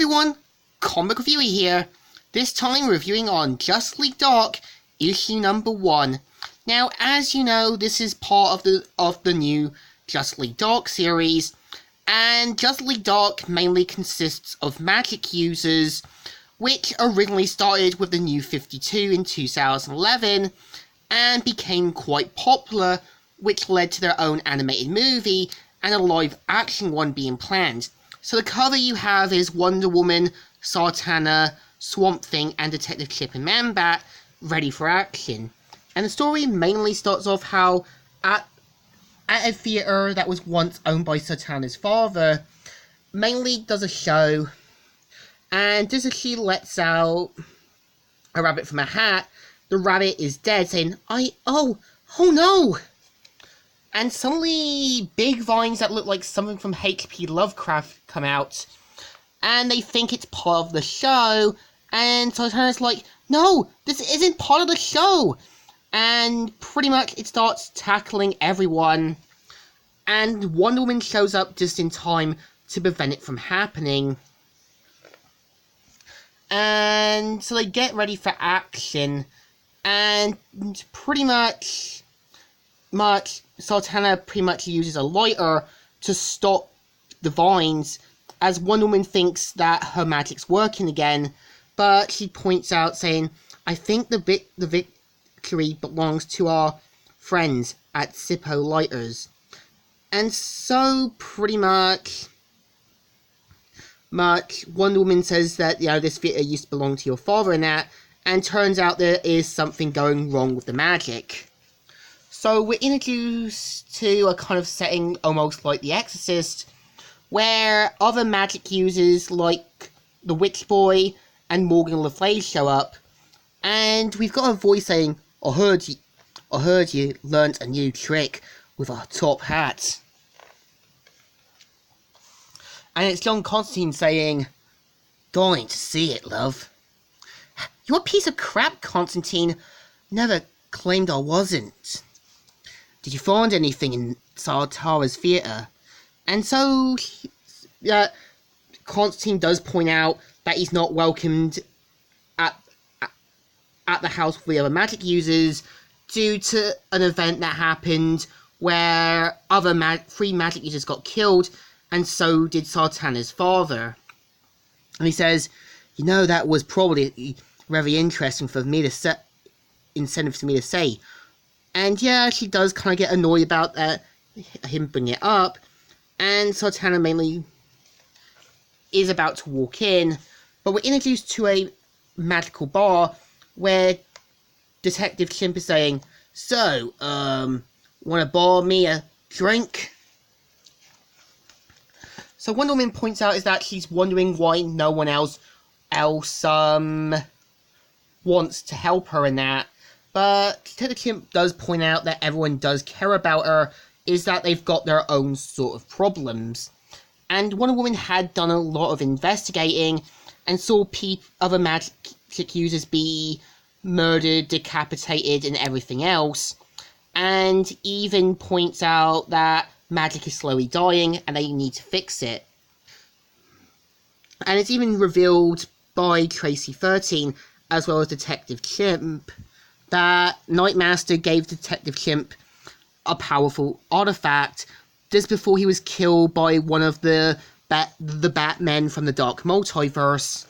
everyone, Comic Reviewer here, this time reviewing on Justice League Dark, issue number 1. Now, as you know, this is part of the new Justice League Dark series, and Justice League Dark mainly consists of magic users, which originally started with the New 52 in 2011, and became quite popular, which led to their own animated movie, and a live-action one being planned. So the cover you have is Wonder Woman, Zatanna, Swamp Thing, and Detective Chip and Man-Bat ready for action. And the story mainly starts off how at a theatre that was once owned by Zatanna's father, mainly does a show, and just as she lets out a rabbit from a hat, the rabbit is dead, saying, oh no! And suddenly, big vines that look like something from H.P. Lovecraft come out, and they think it's part of the show, and Zatanna's like, no, this isn't part of the show! And pretty much it starts tackling everyone, and Wonder Woman shows up just in time to prevent it from happening. And so they get ready for action, and pretty much Zatanna pretty much uses a lighter to stop the vines, as Wonder Woman thinks that her magic's working again, but she points out saying, I think the victory belongs to our friends at Zippo Lighters. And so pretty much Wonder Woman says that, this theatre used to belong to your father and that, and turns out there is something going wrong with the magic. So we're introduced to a kind of setting almost like The Exorcist, where other magic users like the Witch Boy and Morgan Le Fay show up, and we've got a voice saying, I heard you learnt a new trick with our top hat. And it's John Constantine saying, going to see it, love. You're a piece of crap, Constantine. Never claimed I wasn't. Did you find anything in Zatara's theatre? And so, Constantine does point out that he's not welcomed at the house with the other magic users due to an event that happened where other three magic users got killed, and so did Zatanna's father. And he says, that was probably very interesting for me to say. And she does kind of get annoyed about him bringing it up, and Zatanna mainly is about to walk in, but we're introduced to a magical bar where Detective Chimp is saying, so, wanna buy me a drink? So Wonder Woman points out is that she's wondering why no one else wants to help her in that. But Detective Chimp does point out that everyone does care about her, is that they've got their own sort of problems. And Wonder Woman had done a lot of investigating, and saw other magic users be murdered, decapitated, and everything else. And even points out that magic is slowly dying, and they need to fix it. And it's even revealed by Tracy 13, as well as Detective Chimp, that Nightmaster gave Detective Chimp a powerful artifact just before he was killed by one of the Batmen from the Dark Multiverse.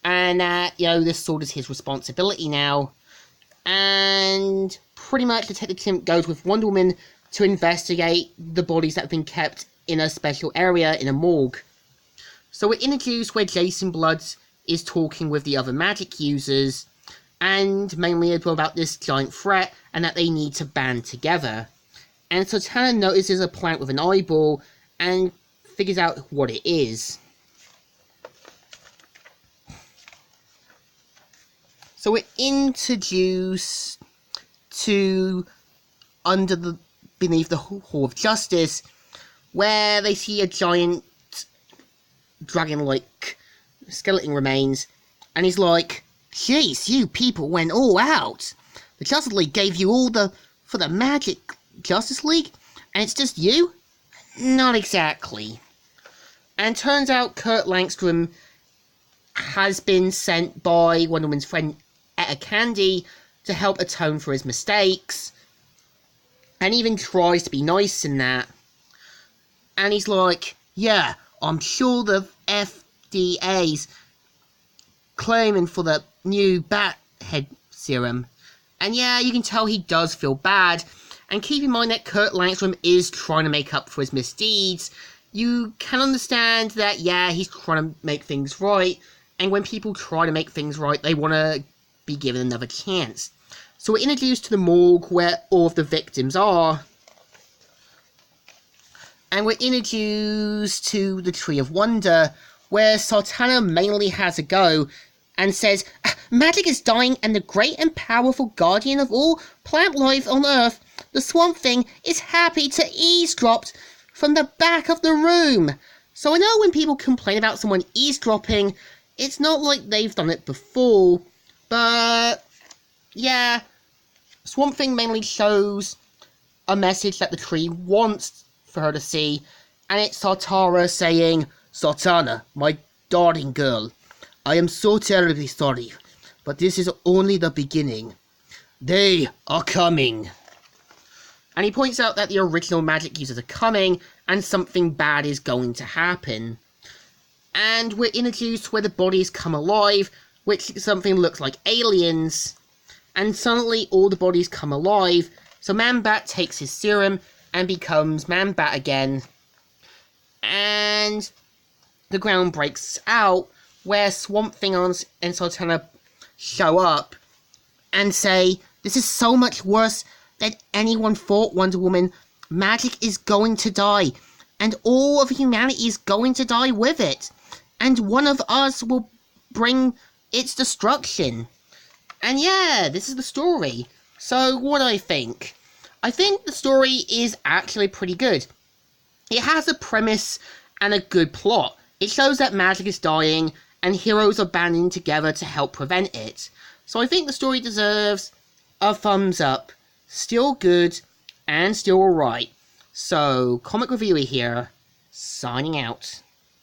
And that, this sword is his responsibility now. And pretty much Detective Chimp goes with Wonder Woman to investigate the bodies that have been kept in a special area in a morgue. So we're introduced where Jason Blood is talking with the other magic users, and mainly about this giant threat, and that they need to band together. And Zatanna notices a plant with an eyeball, and figures out what it is. So we're introduced to beneath the Hall of Justice, where they see a giant dragon-like skeleton remains, and he's like, jeez, you people went all out. The Justice League gave you all for the magic Justice League, and it's just you? Not exactly. And turns out Kurt Langstrom has been sent by Wonder Woman's friend Etta Candy to help atone for his mistakes. And even tries to be nice in that. And he's like, yeah, I'm sure the FDA's claiming for the new bat head serum. And yeah, you can tell he does feel bad. And keep in mind that Kurt Langstrom is trying to make up for his misdeeds. You can understand that, yeah, he's trying to make things right. And when people try to make things right, they want to be given another chance. So we're introduced to the morgue where all of the victims are. And we're introduced to the Tree of Wonder, where Sartana mainly has a go and says, magic is dying, and the great and powerful guardian of all plant life on Earth, the Swamp Thing, is happy to eavesdrop from the back of the room. So I know when people complain about someone eavesdropping, it's not like they've done it before, but yeah, Swamp Thing mainly shows a message that the tree wants for her to see, and it's Sartara saying, Sartana, my darling girl, I am so terribly sorry, but this is only the beginning. They are coming. And he points out that the original magic users are coming, and something bad is going to happen. And we're introduced where the bodies come alive, which something looks like aliens, and suddenly all the bodies come alive, so Man-Bat takes his serum and becomes Man-Bat again, and the ground breaks out, where Swamp Thing and Sartana show up and say, this is so much worse than anyone thought, Wonder Woman. Magic is going to die, and all of humanity is going to die with it, and one of us will bring its destruction. And yeah, this is the story. So what do I think? I think the story is actually pretty good. It has a premise and a good plot. It shows that magic is dying and heroes are banding together to help prevent it. So I think the story deserves a thumbs up. Still good and still alright. So, Comic Reviewer here, signing out.